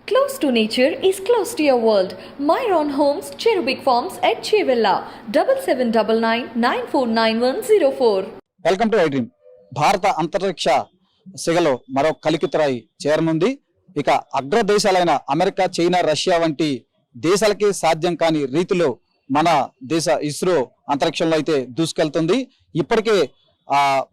Close to nature is close to your world. Myron Homes, Cherubic Farms at Chevilla, 7799949104. Welcome to I dream. భారత అంతరిక్ష సిగలో మరో కలికితురాయి చేరనుంది. ఇక అగ్ర దేశాలైన America, China, Russia వంటి దేశాలకి సాధ్యం కాని రీతిలో మన దేశ ఇస్రో అంతరిక్షంలో అయితే దూసుకెళ్తుంది. ఇప్పటికే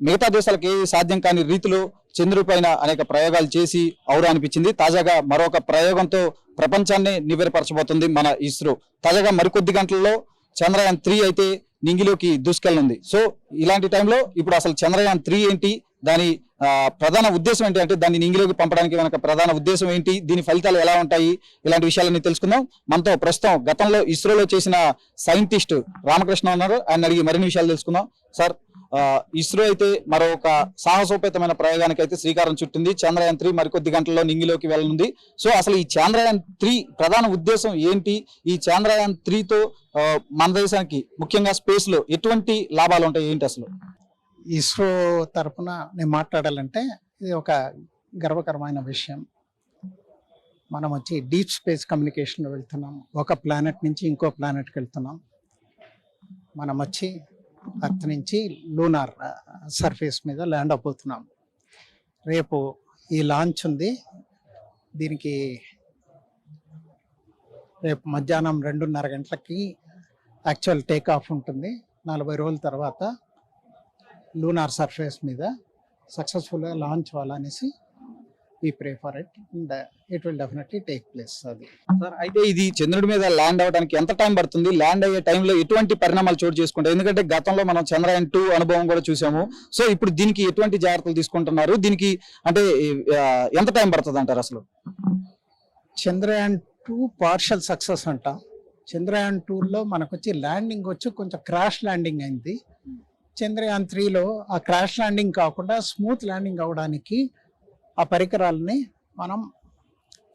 మిగతా దేశాలకి సాధ్యం కాని రీతిలో చంద్రుడిపైన అనేక ప్రయోగాలు చేసి ఔరా అనిపించింది. తాజాగా మరొక ప్రయోగంతో ప్రపంచాన్ని నివ్వెరపరచబోతుంది మన ఇస్రో. తాజాగా మరికొద్ది గంటల్లో చంద్రయాన్ 3 అయితే నింగిలోకి దూసుకెళ్ళనుంది. సో ఇలాంటి టైంలో ఇప్పుడు అసలు చంద్రయాన్ 3 ఏంటి, దాని ప్రధాన ఉద్దేశం ఏంటి, అంటే దాన్ని నింగిలోకి పంపడానికి మనకు ప్రధాన ఉద్దేశం ఏంటి, దీని ఫలితాలు ఎలా ఉంటాయి, ఇలాంటి విషయాలన్నీ తెలుసుకుందాం. మనతో ప్రస్తుతం గతంలో ఇస్రోలో చేసిన సైంటిస్ట్ రామకృష్ణ ఉన్నారు. ఆయన అడిగి మరిన్ని విషయాలు తెలుసుకుందాం. సార్, ఇస్రో అయితే మరొక సాహసోపేతమైన ప్రయోగానికి అయితే శ్రీకారం చుట్టింది. చంద్రయాన్ 3 మరికొద్ది గంటల్లో నింగిలోకి వెళ్ళనుంది. సో అసలు ఈ చంద్రయాన్ 3 ప్రధాన ఉద్దేశం ఏంటి, ఈ చంద్రయాన్ 3తో మన దేశానికి ముఖ్యంగా స్పేస్ లో ఎటువంటి లాభాలు ఉంటాయి, ఏంటి అసలు? ఇస్రో తరఫున నేను మాట్లాడాలంటే ఇది ఒక గర్వకరమైన విషయం. మనం వచ్చి డీప్ స్పేస్ కమ్యూనికేషన్లో వెళ్తున్నాం. ఒక ప్లానెట్ నుంచి ఇంకో ప్లానెట్కి వెళ్తున్నాం. మనం వచ్చి అర్త్ నుంచి లూనార్ సర్ఫేస్ మీద ల్యాండ్ అయిపోతున్నాం. రేపు ఈ లాంచ్ ఉంది. దీనికి రేపు మధ్యాహ్నం 2:30 గంటలకి యాక్చువల్ టేక్ ఆఫ్ ఉంటుంది. 40 రోజుల తర్వాత లూనార్ సర్ఫేస్ మీద సక్సెస్ఫుల్గా launch అవ్వాలనేసి we pray for it and it will definitely take place. అది సార్, అయితే ఇది చంద్రుడి మీద ల్యాండ్ అవడానికి ఎంత టైం పడుతుంది? ల్యాండ్ అయ్యే టైంలో ఎటువంటి పరిణామాలు చోటు చేసుకుంటాయి? ఎందుకంటే గతంలో మనం చంద్రయాన్ 2 అనుభవం కూడా చూసాము. సో ఇప్పుడు దీనికి ఎటువంటి జాగ్రత్తలు తీసుకుంటున్నారు? దీనికి అంటే ఎంత టైం పడుతుంది అంటారు అసలు? చంద్రయాన్ 2 పార్షల్ సక్సెస్ అంట. చంద్రయాన్ 2లో మనకు వచ్చి ల్యాండింగ్ వచ్చి కొంచెం క్రాష్ ల్యాండింగ్ అయింది. చంద్రయాన్ 3లో ఆ క్రాష్ ల్యాండింగ్ కాకుండా స్మూత్ ల్యాండింగ్ అవడానికి ఆ పరికరాలని మనం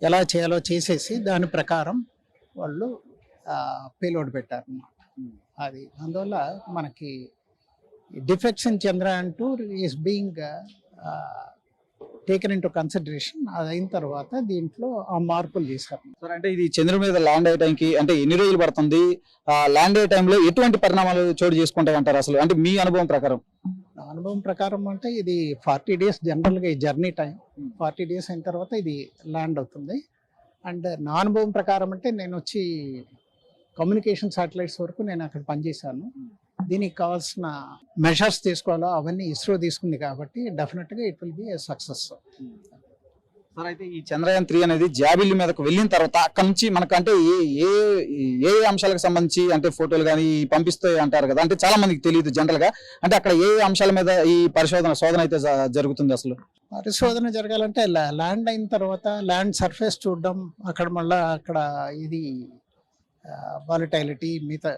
ఎలా చేయాలో చేసేసి దాని ప్రకారం వాళ్ళు పేలోడ్ పెట్టారన్నమాట. అది అందువల్ల మనకి defects in Chandrayaan 2 is being taken in to consideration. అది అయిన తర్వాత దీంట్లో ఆ మార్పులు చేశారు. సార్, అంటే ఇది చంద్రుడి మీద ల్యాండ్ అయ్యడానికి అంటే ఎన్ని రోజులు పడుతుంది? ల్యాండ్ అయ్యే టైంలో ఎటువంటి పరిణామాలు చోటు చేసుకుంటాయి అంటారు అసలు, అంటే మీ అనుభవం ప్రకారం? అనుభవం ప్రకారం అంటే ఇది 40 days జనరల్గా ఈ జర్నీ టైం. 40 days అయిన తర్వాత ఇది ల్యాండ్ అవుతుంది. అండ్ నా అనుభవం ప్రకారం అంటే నేను వచ్చి కమ్యూనికేషన్ శాటిలైట్స్ వరకు నేను అక్కడ పనిచేశాను. దీనికి కావాల్సిన మెషర్స్ తీసుకోవాలో అవన్నీ ఇస్రో తీసుకుంది కాబట్టి డెఫినెట్గా it will be A success. Sir, అయితే ఈ చంద్రయాన్ 3 అనేది జాబిల్లి మీదకు వెళ్ళిన తర్వాత అక్కడ నుంచి మనకు అంటే ఏ ఏ అంశాలకు సంబంధించి అంటే ఫోటోలు కానీ పంపిస్తాయి అంటారు కదా, అంటే చాలా మందికి తెలియదు జనరల్ గా. అంటే అక్కడ ఏ అంశాల మీద ఈ శోధన అయితే జరుగుతుంది అసలు? పరిశోధన జరగాలంటే ల్యాండ్ అయిన తర్వాత ల్యాండ్ సర్ఫేస్ చూడడం, అక్కడ మళ్ళీ అక్కడ ఇది వాలటైలిటీ మిగతా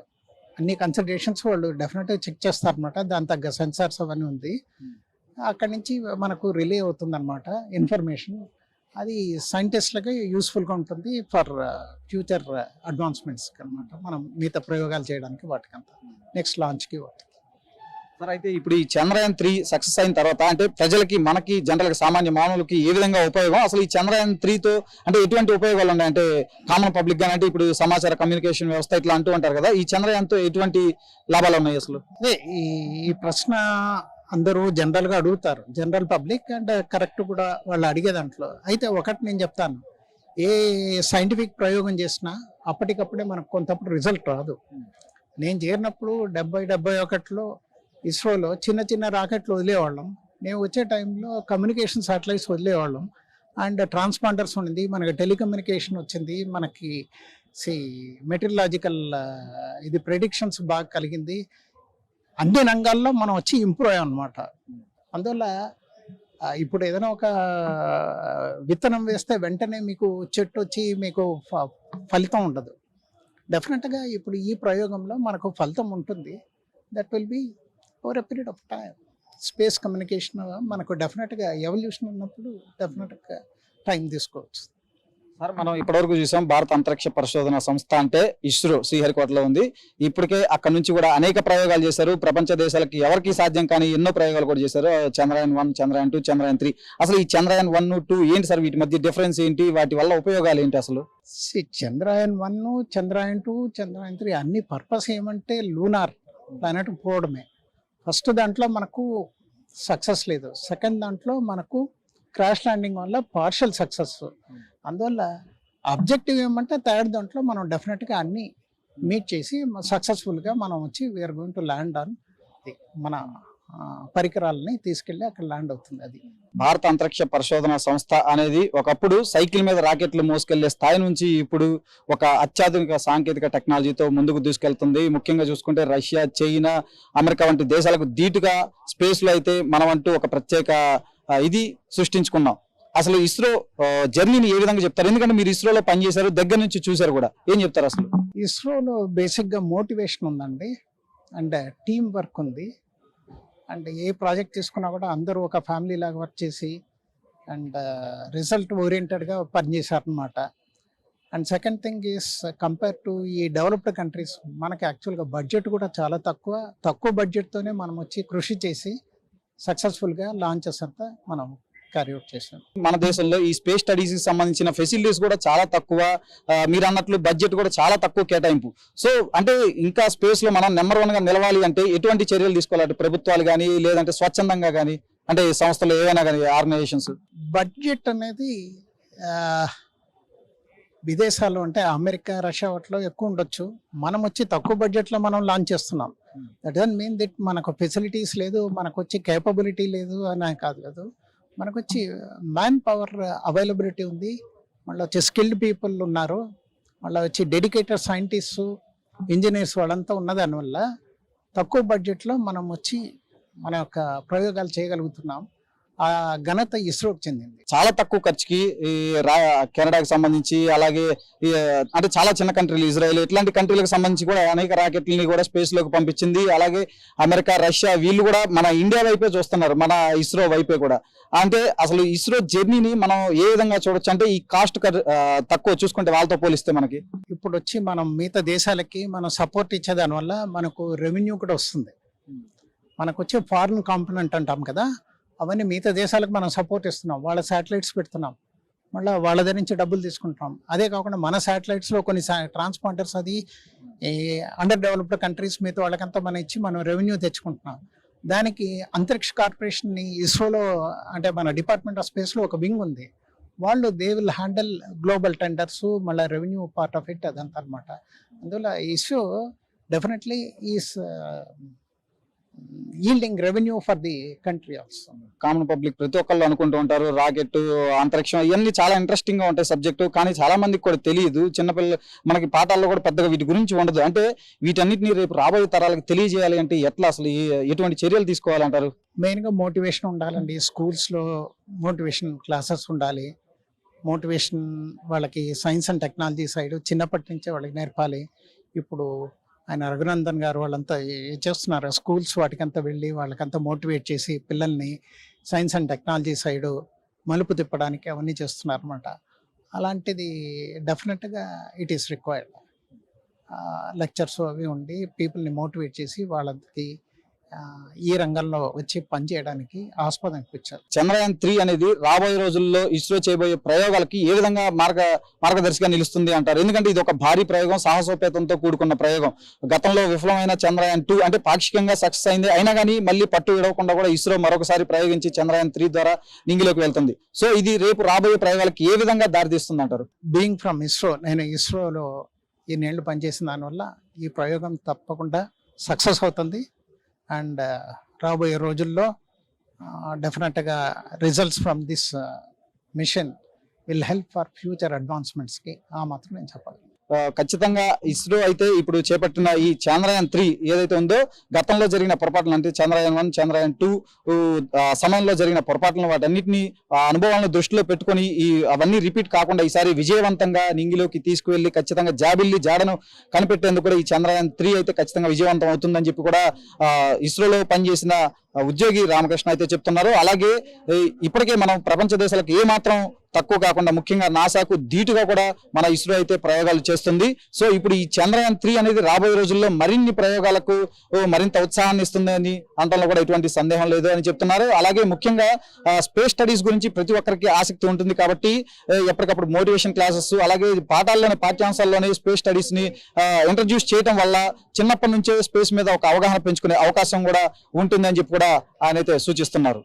అన్ని కన్సిడరేషన్స్ వాళ్ళు డెఫినెట్గా చెక్ చేస్తారు అనమాట. దాని తగ్గ సెన్సార్స్ అవన్నీ ఉంది. అక్కడి నుంచి మనకు రిలే అవుతుంది అనమాట ఇన్ఫర్మేషన్. అది సైంటిస్ట్లకి యూస్ఫుల్గా ఉంటుంది ఫర్ ఫ్యూచర్ అడ్వాన్స్మెంట్స్ అనమాట. మనం మిగతా ప్రయోగాలు చేయడానికి వాటికంతా నెక్స్ట్ లాంచ్కి వాటికి. సార్, అయితే ఇప్పుడు ఈ చంద్రయాన్ 3 సక్సెస్ అయిన తర్వాత అంటే ప్రజలకి, మనకి జనరల్గా సామాన్య మానవులకి ఏ విధంగా ఉపయోగం? అసలు ఈ చంద్రయాన్ 3తో అంటే ఎటువంటి ఉపయోగాలు ఉన్నాయి? అంటే కామన్ పబ్లిక్ గా అంటే ఇప్పుడు సమాచార కమ్యూనికేషన్ వ్యవస్థ ఇట్లా అంటూ ఉంటారు కదా, ఈ చంద్రయాన్తో ఎటువంటి లాభాలు ఉన్నాయి అసలు? అదే ఈ ప్రశ్న అందరూ జనరల్గా అడుగుతారు, జనరల్ పబ్లిక్, అండ్ కరెక్ట్ కూడా వాళ్ళు అడిగే దాంట్లో. అయితే ఒకటి నేను చెప్తాను, ఏ సైంటిఫిక్ ప్రయోగం చేసినా అప్పటికప్పుడే మనకు కొంతప్పుడు రిజల్ట్ రాదు. నేను చేరినప్పుడు 70-71లో ఇస్రోలో చిన్న చిన్న రాకెట్లు వదిలేవాళ్ళం. నేను వచ్చే టైంలో కమ్యూనికేషన్ శాటిలైట్స్ వదిలేవాళ్ళం. అండ్ ట్రాన్స్పాండర్స్ ఉండింది, మనకి టెలికమ్యూనికేషన్ వచ్చింది, మనకి మెటీరియలాజికల్ ఇది ప్రెడిక్షన్స్ బాగా కలిగింది. అన్ని రంగాల్లో మనం వచ్చి ఇంప్రూవ్ అయ్యాం అనమాట. అందువల్ల ఇప్పుడు ఏదైనా ఒక విత్తనం వేస్తే వెంటనే మీకు చెట్టు వచ్చి మీకు ఫలితం ఉండదు. డెఫినెట్గా ఇప్పుడు ఈ ప్రయోగంలో మనకు ఫలితం ఉంటుంది. That will be over a period of time. Space communication మనకు డెఫినెట్గా ఎవల్యూషన్ ఉన్నప్పుడు డెఫినెట్గా టైం తీసుకోవచ్చు. సార్ మనం ఇప్పటివరకు చూసాం భారత అంతరిక్ష పరిశోధన సంస్థ అంటే ఇస్రో శ్రీహరికోటలో ఉంది. ఇప్పటికే అక్కడ నుంచి కూడా అనేక ప్రయోగాలు చేశారు. ప్రపంచ దేశాలకి ఎవరికి సాధ్యం కానీ ఎన్నో ప్రయోగాలు కూడా చేశారు. చంద్రయాన్ 1, చంద్రయాన్ 2, చంద్రయాన్ 3. అసలు ఈ చంద్రయాన్ 1, 2 ఏంటి సార్? వీటి మధ్య డిఫరెన్స్ ఏంటి? వాటి వల్ల ఉపయోగాలు ఏంటి అసలు? చంద్రయాన్ 1, చంద్రయాన్ 2, చంద్రయాన్ 3 అన్ని పర్పస్ ఏమంటే లూనార్ ప్లానెట్ పోవడమే. ఫస్ట్ దాంట్లో మనకు సక్సెస్ లేదు, సెకండ్ దాంట్లో మనకు క్రాష్ ల్యాండింగ్ వల్ల పార్షల్ సక్సెస్. అందువల్ల అబ్జెక్టివ్ ఏమంటే థర్డ్ దాంట్లో మనం డెఫినెట్గా అన్ని మీట్ చేసి సక్సెస్ఫుల్గా మనం వచ్చి we're going to land on మన పరికరాలని తీసుకెళ్ళి అక్కడ ల్యాండ్ అవుతుంది. అది భారత అంతరిక్ష పరిశోధన సంస్థ అనేది ఒకప్పుడు సైకిల్ మీద రాకెట్లు మోసుకెళ్లే స్థాయి నుంచి ఇప్పుడు ఒక అత్యాధునిక సాంకేతిక టెక్నాలజీతో ముందుకు దూసుకెళ్తుంది. ముఖ్యంగా చూసుకుంటే రష్యా, చైనా, అమెరికా వంటి దేశాలకు ధీటుగా స్పేస్ లో అయితే మనం అంటూ ఒక ప్రత్యేక ఇది సృష్టించుకున్నాం. అసలు ఇస్రో జర్నీని ఏ విధంగా చెప్తారు? ఎందుకంటే మీరు ఇస్రోలో పనిచేశారు, దగ్గర నుంచి చూశారు కూడా. ఏం చెప్తారు అసలు? ఇస్రోలో బేసిక్ గా మోటివేషన్ ఉందండి, అండ్ టీం వర్క్ ఉంది, అండ్ ఏ ప్రాజెక్ట్ తీసుకున్నా కూడా అందరూ ఒక ఫ్యామిలీ లాగా వర్క్ చేసి అండ్ రిజల్ట్ ఓరియంటెడ్గా పనిచేశారనమాట. And second thing is compare to ఈ డెవలప్డ్ కంట్రీస్ మనకి యాక్చువల్గా బడ్జెట్ కూడా చాలా తక్కువ బడ్జెట్తోనే మనం వచ్చి కృషి చేసి సక్సెస్ఫుల్గా లాంచెస్ అంతా మనం క్యారీ అవుట్ చేసాం. మన దేశంలో ఈ స్పేస్ స్టడీస్ కి సంబంధించిన ఫెసిలిటీస్ కూడా చాలా తక్కువ, మీరు అన్నట్లు బడ్జెట్ కూడా చాలా తక్కువ కేటాయింపు. సో అంటే ఇంకా స్పేస్ లో మనం నెంబర్ 1 గా నిలవాలి అంటే ఎటువంటి చర్యలు తీసుకోవాలి? ప్రభుత్వాలు కానీ లేదంటే స్వచ్ఛందంగా కానీ, అంటే సంస్థలు ఏవైనా కానీ, ఆర్గనైజేషన్స్? బడ్జెట్ అనేది విదేశాల్లో అంటే అమెరికా, రష్యా వాటిలో ఎక్కువ ఉండొచ్చు. మనం వచ్చి తక్కువ బడ్జెట్లో మనం లాంచ్ చేస్తున్నాం. దట్ డజంట్ మీన్ దట్ మనకు ఫెసిలిటీస్ లేదు, మనకు వచ్చి కేపబిలిటీ లేదు అని కాదు. మనకు వచ్చి మ్యాన్ పవర్ అవైలబిలిటీ ఉంది, మళ్ళీ వచ్చి స్కిల్డ్ పీపుల్ ఉన్నారు, మళ్ళీ వచ్చి డెడికేటెడ్ సైంటిస్టు, ఇంజనీర్స్ వాళ్ళంతా ఉన్న దానివల్ల తక్కువ బడ్జెట్లో మనం వచ్చి మన యొక్క ప్రయోగాలు చేయగలుగుతున్నాం. ఆ ఘనత ఇస్రోకి చెందింది. చాలా తక్కువ ఖర్చుకి కెనడాకి సంబంధించి, అలాగే అంటే చాలా చిన్న కంట్రీలు ఇజ్రాయెల్ ఇట్లాంటి కంట్రీలకు సంబంధించి కూడా అనేక రాకెట్లని కూడా స్పేస్ లోకి పంపించింది. అలాగే అమెరికా, రష్యా వీళ్ళు కూడా మన ఇండియా వైపే చూస్తున్నారు, మన ఇస్రో వైపే కూడా. అంటే అసలు ఇస్రో జర్నీని మనం ఏ విధంగా చూడొచ్చు? అంటే ఈ కాస్ట్ తక్కువ చూసుకుంటే వాళ్ళతో పోలిస్తే మనకి ఇప్పుడు వచ్చి మనం మిగతా దేశాలకి మనం సపోర్ట్ ఇచ్చే దానివల్ల మనకు రెవెన్యూ కూడా వస్తుంది. మనకు వచ్చే ఫారిన్ కాంపోనెంట్ అంటాం కదా, అవన్నీ మిగతా దేశాలకు మనం సపోర్ట్ ఇస్తున్నాం. వాళ్ళ శాటిలైట్స్ పెడుతున్నాం, మళ్ళీ వాళ్ళ దగ్గర నుంచి డబ్బులు తీసుకుంటున్నాం. అదే కాకుండా మన శాటిలైట్స్లో కొన్ని ట్రాన్స్పాండర్స్ అది అండర్ డెవలప్డ్ కంట్రీస్ మీద వాళ్ళకంతా మనం ఇచ్చి మనం రెవెన్యూ తెచ్చుకుంటున్నాం. దానికి అంతరిక్ష కార్పొరేషన్ని ఇస్రోలో అంటే మన డిపార్ట్మెంట్ ఆఫ్ స్పేస్లో ఒక వింగ్ ఉంది. వాళ్ళు they will handle global tenders, మళ్ళీ రెవెన్యూ పార్ట్ ఆఫ్ ఇట్ అదంతా అనమాట. అందువల్ల ISRO definitely is yielding revenue for the country also. Common public ప్రతి ఒక్కళ్ళు అనుకుంటూ ఉంటారు రాకెట్, అంతరిక్షం ఇవన్నీ చాలా ఇంట్రెస్టింగ్ గా ఉంటాయి సబ్జెక్టు, కానీ చాలా మందికి కూడా తెలియదు. చిన్నపిల్లలు మనకి పాఠాల్లో కూడా పెద్దగా వీటి గురించి ఉండదు. అంటే వీటన్నిటిని రేపు రాబోయే తరాలకు తెలియజేయాలి అంటే ఎట్లా, అసలు ఎటువంటి చర్యలు తీసుకోవాలంటారు? మెయిన్గా మోటివేషన్ ఉండాలండి. స్కూల్స్లో మోటివేషన్ క్లాసెస్ ఉండాలి. మోటివేషన్ వాళ్ళకి సైన్స్ అండ్ టెక్నాలజీ సైడ్ చిన్నప్పటి నుంచే వాళ్ళకి నేర్పాలి. ఇప్పుడు ఆయన రఘునందన్ గారు వాళ్ళంతా చేస్తున్నారు, స్కూల్స్ వాటికంతా వెళ్ళి వాళ్ళకంతా మోటివేట్ చేసి పిల్లల్ని సైన్స్ అండ్ టెక్నాలజీ సైడు మలుపు తిప్పడానికి అవన్నీ చేస్తున్నారు అనమాట. అలాంటిది డెఫినెట్గా ఇట్ ఈస్ రిక్వైర్డ్. లెక్చర్స్ అవి ఉండి పీపుల్ని మోటివేట్ చేసి వాళ్ళకి ఈ రంగంలో వచ్చి పనిచేయడానికి ఆస్పదం ఇప్పించారు. చంద్రయాన్ 3 అనేది రాబోయే రోజుల్లో ఇస్రో చేయబోయే ప్రయోగాలకి ఏ విధంగా మార్గదర్శిగా నిలుస్తుంది అంటారు? ఎందుకంటే ఇది ఒక భారీ ప్రయోగం, సాహసోపేతంతో కూడుకున్న ప్రయోగం. గతంలో విఫలమైన చంద్రయాన్ 2 అంటే పాక్షికంగా సక్సెస్ అయింది, అయినా కానీ మళ్ళీ పట్టు విడవకుండా కూడా ఇస్రో మరొకసారి ప్రయోగించి చంద్రయాన్ 3 ద్వారా నింగిలోకి వెళ్తుంది. సో ఇది రేపు రాబోయే ప్రయోగాలకి ఏ విధంగా దారితీస్తుంది అంటారు? బీయింగ్ ఫ్రమ్ ఇస్రో, నేను ఇస్రోలో ఇన్నేళ్ళు పనిచేసిన దానివల్ల ఈ ప్రయోగం తప్పకుండా సక్సెస్ అవుతుంది. అండ్ రాబోయే రోజుల్లో డెఫినెట్గా results from this mission will help for future అడ్వాన్స్మెంట్స్కి ఆ మాత్రం నేను చెప్పాలి. ఖచ్చితంగా ఇస్రో అయితే ఇప్పుడు చేపట్టిన ఈ చంద్రయాన్ 3 ఏదైతే ఉందో గతంలో జరిగిన పొరపాట్లు అంటే చంద్రయాన్ 1, చంద్రయాన్ 2 సమయంలో జరిగిన పొరపాట్లను వాటన్నిటిని అనుభవాలను దృష్టిలో పెట్టుకొని అవన్నీ రిపీట్ కాకుండా ఈసారి విజయవంతంగా నింగిలోకి తీసుకువెళ్ళి ఖచ్చితంగా జాడను కనిపెట్టేందుకు కూడా ఈ చంద్రయాన్ 3 అయితే ఖచ్చితంగా విజయవంతం అవుతుందని చెప్పి కూడా ఇస్రోలో పనిచేసిన ఉద్యోగి రామకృష్ణ అయితే చెప్తున్నారు. అలాగే ఇప్పటికే మనం ప్రపంచ దేశాలకు ఏ మాత్రం తక్కువ కాకుండా ముఖ్యంగా నాసాకు ధీటుగా కూడా మన ఇస్రో అయితే ప్రయోగాలు చేస్తుంది. సో ఇప్పుడు ఈ చంద్రయాన్ 3 అనేది రాబోయే రోజుల్లో మరిన్ని ప్రయోగాలకు మరింత ఉత్సాహాన్ని ఇస్తుందని అనడంలో కూడా ఎటువంటి సందేహం లేదు అని చెప్తున్నారు. అలాగే ముఖ్యంగా స్పేస్ స్టడీస్ గురించి ప్రతి ఒక్కరికి ఆసక్తి ఉంటుంది కాబట్టి ఎప్పటికప్పుడు మోటివేషన్ క్లాసెస్ అలాగే పాఠాల్లోని పాఠ్యాంశాల్లోనే స్పేస్ స్టడీస్ ని ఇంట్రడ్యూస్ చేయడం వల్ల చిన్నప్పటి నుంచే స్పేస్ మీద ఒక అవగాహన పెంచుకునే అవకాశం కూడా ఉంటుంది అని చెప్పి కూడా ఆయన అయితే సూచిస్తున్నారు.